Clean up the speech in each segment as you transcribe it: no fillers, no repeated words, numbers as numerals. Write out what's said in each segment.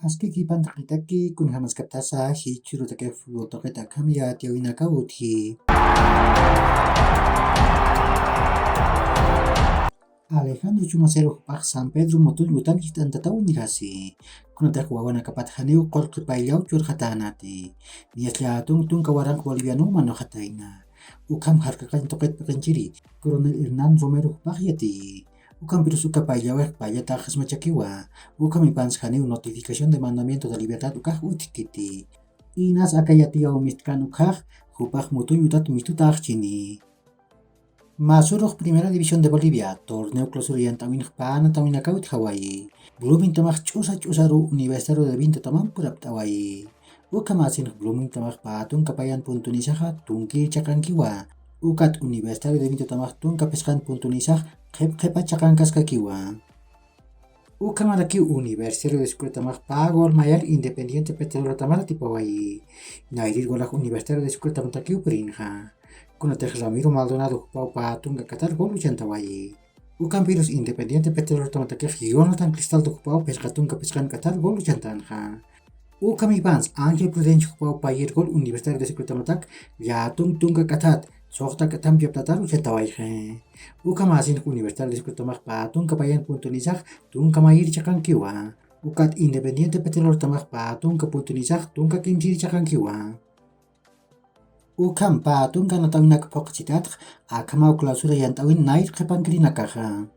Aski kipan takitaki kun hamas kaptasa hi churu take fulo toke takam ya tiawina ka uthi. Alejandro Chumacero pak San Pedro motun yutan hitan tatau ni kasi. Kuna tak wawana kapat haneu kor kipailau chur khatanati. Nias ya tung kawarang boliviano mano khataina. Ukam harka kan toket pekenciri. Coronel Hernan Romero pak yati. Ukam virus uka payawek paya takas machakiwa. Ukam ipans haneu notificación de mandamiento de libertad ukah utikiti. Inas akayati au mistkan ukah hupak mutu yutat mistu chini. Masurok Primera División de Bolivia, torneo clausura yantawin pana tawin akaut Hawaii. Blooming tamach chusaru Universitario de Vinto tamam purap Hawaii. Ukamasin Blooming tamach patun kapayan puntunisaha tungki chakankiwa. Ukat Universitario de Vinto tamach tun kapeskan puntunisah kepa chakankas kakiwa. Ukamaraki Universitario de Escuela tamach pagol mayar Independiente Petrolero tamara tipo Hawaii. Nairir golak Universitario de Escuela tamatakiu perinha. Kuna teh Ramiro Maldonado pau patung ga Qatar gol uchantawai. Ukan virus Independiente Petrolero tamatakeh Jonathan Cristal tuk pau pescatung ka peskan Qatar gol uchantanha. Ukam Ivans Ángel Prudencio pau payer gol Universitario de Secret tamatak yatung tunga Qatar sohta katam piap tatar uchantawai he. Ukam asin Universitario de Secret tamak patung ka payan puntunizak tung kamayir chakan kiwa. Ukat Independiente Petrolero tamak patung ka puntunizak tung ka kimsiri chakan kiwa. Ukam patung kana tawin nakapokcitat akamau clausura yantawin nair kepankiri nakaha.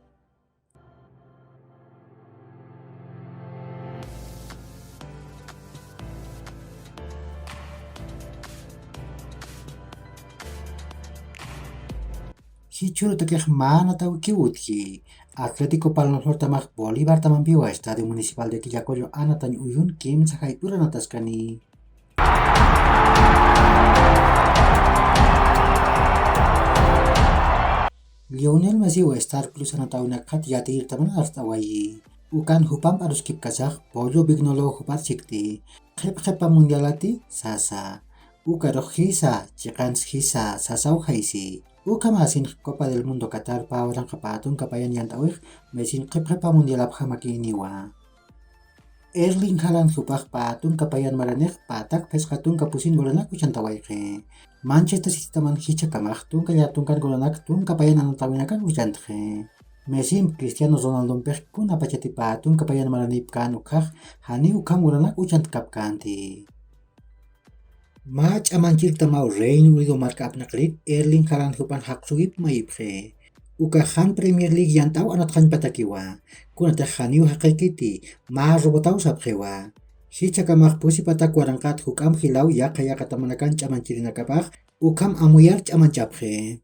Hichuru takeh mana tahu kiwutki. Atlético Palmaflor tamak Bolívar tamampiwa Estadio Municipal de Quillacollo anatan uyun kim sakai pura nataskani. Lionel Messi wa Star Plus na tahu nak kat yatir taman artawai. Ukan hupam arus kip kazak Pollo Bignolo hupar sikti. Khep mundialati sasa. Uka roh hisa chikans hisa sasau haisi. Uka masin Copa del Mundo Qatar pa orang kapatun kapayan yantawik mesin khep mundialap hamakiniwa. Erling Haaland hupah patun kapayan maranek patak peskatun kapusin golanak uchantawai ke. Manchester City taman hicha kamak tun kayatungkan golanak tun kapayan anantawinakan uchanthe. Messi Cristiano Ronaldo pek kun apachati patun kapayan maranipkan ukah hani ukam golanak uchant kapkanti. Match amancir tamau Reino Unido marka apnaklit Erling Haaland hupan haksugip maiphe. Ukahan Premier League yang tahu anak kan patakiwa. Kuna tahaniu hakikiti ma robotau sabhewa. Hicha kamak pusi patak warangkat hukam hilau ya kaya katamanakan camanciri nakapah ukam amuyar camancaphe.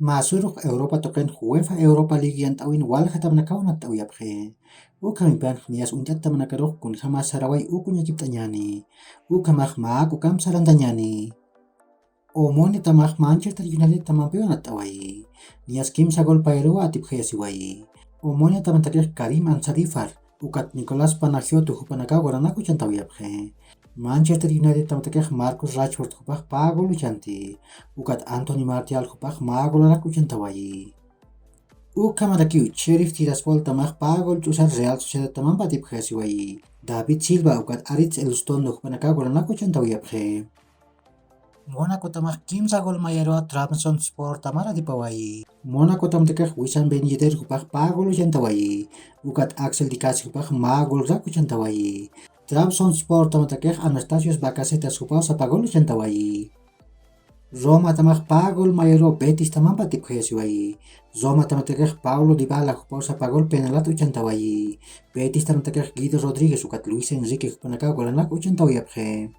Masuruk Europa token UEFA Europa League yang tawin wal katamanakaw na tahu yaphe. Ukam ipan nias uncat tamanakarok kun hama sarawai ukunya kiptanyani. Ukamah maak ukam sarantanyani. Omoni tamak Manchester United tamampiwa na tawai. Nias kim sagol pairewa atip khayasiwai. Omoni tamantakir Karim Ansarifar. Ukat Nicolas Panagiotu hupanakaw goranaku chantaw yaphe. Manchester United tamantakir Marcus Rashford hupah pagol uchanti. Ukat Anthony Martial hupah magolaraku chantawai. Ukamadakiu Sheriff Tiraspol tamak pagol chusar Real Sociedad tamampa atip khayasiwai. David Silva ukat Aritz Elustondo hupanakaw goranaku chantaw yaphe. Monaco tamak kim sagol mayaro Trabzonspor tamara dipawai. Monaco tamtekeh Wissam Ben Yedder hupah pagol uchantawai. Ukat Axel Dikasi hupah magol raku uchantawai. Trabzonspor tamatekeh Anastasios Bakasetas hupah sapagol uchantawai. Roma tamak pagol mayaro Betis tamampa tipkhayasiwai. Roma tamatekeh Paulo Dybala hupah sapagol penalat uchantawai. Betis tamatekeh Guido Rodriguez ukat Luis Enrique hupanakaw golanak uchantawai aphe.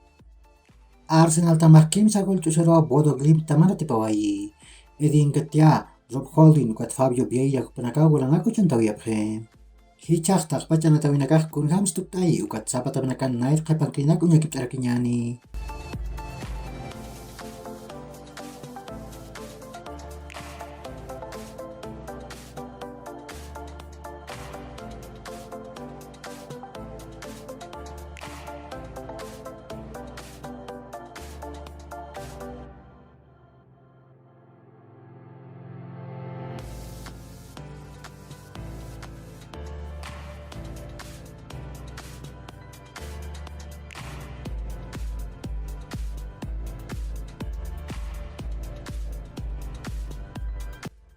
Arsenal tamak kim sagol chusero Bodo Glimt tamara tipawai. Edin Ketia, Rob Holding ukat Fabio Vieira hupanakaw golanak uchantawi aphe. Hichak tak pachana tawinakah kun hams tuktai ukat sapatamanakan nair kapangkinak unyakip tarakinyani.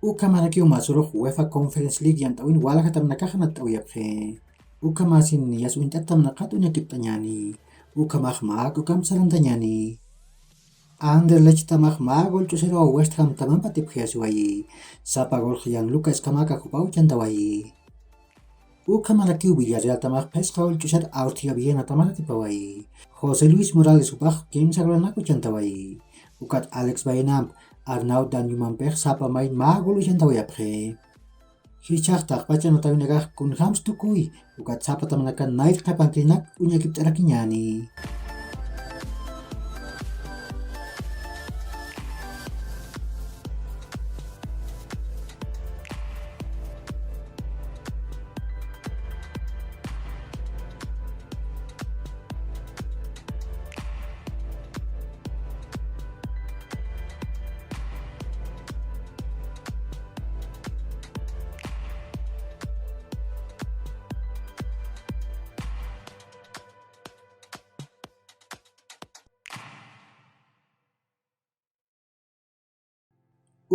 Uka maraki umasuro UEFA Conference League yang tawin wala katam nakakanat taw yapre. Uka masin niyas untat tam nakat unya kiptanyani. Uka mahmag ukam sarantanyani. Anderlecht tamahmag gol tusero West Ham tamam patip khiaswayi. Sapa gol yang Lucas Kamaka kupau chantawayi. Uka maraki Villarreal tamah pesca gol tusar Austria Viena tamah tipawayi. Jose Luis Morales upah game sagranaku chantawayi. Ukat Alex Bayenam Arnaud dan Yumampech sapa main magulu chantawayi apre. Hichaqtaq pachanotawinakaq kunhams tukuy ukat sapa tamanakan nail qapankinak unya kipt'arakiñani.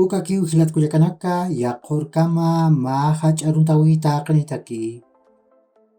Uka kiu hilat kuyakanaka yaqur kama ma hach'aruntawi taqnitaki.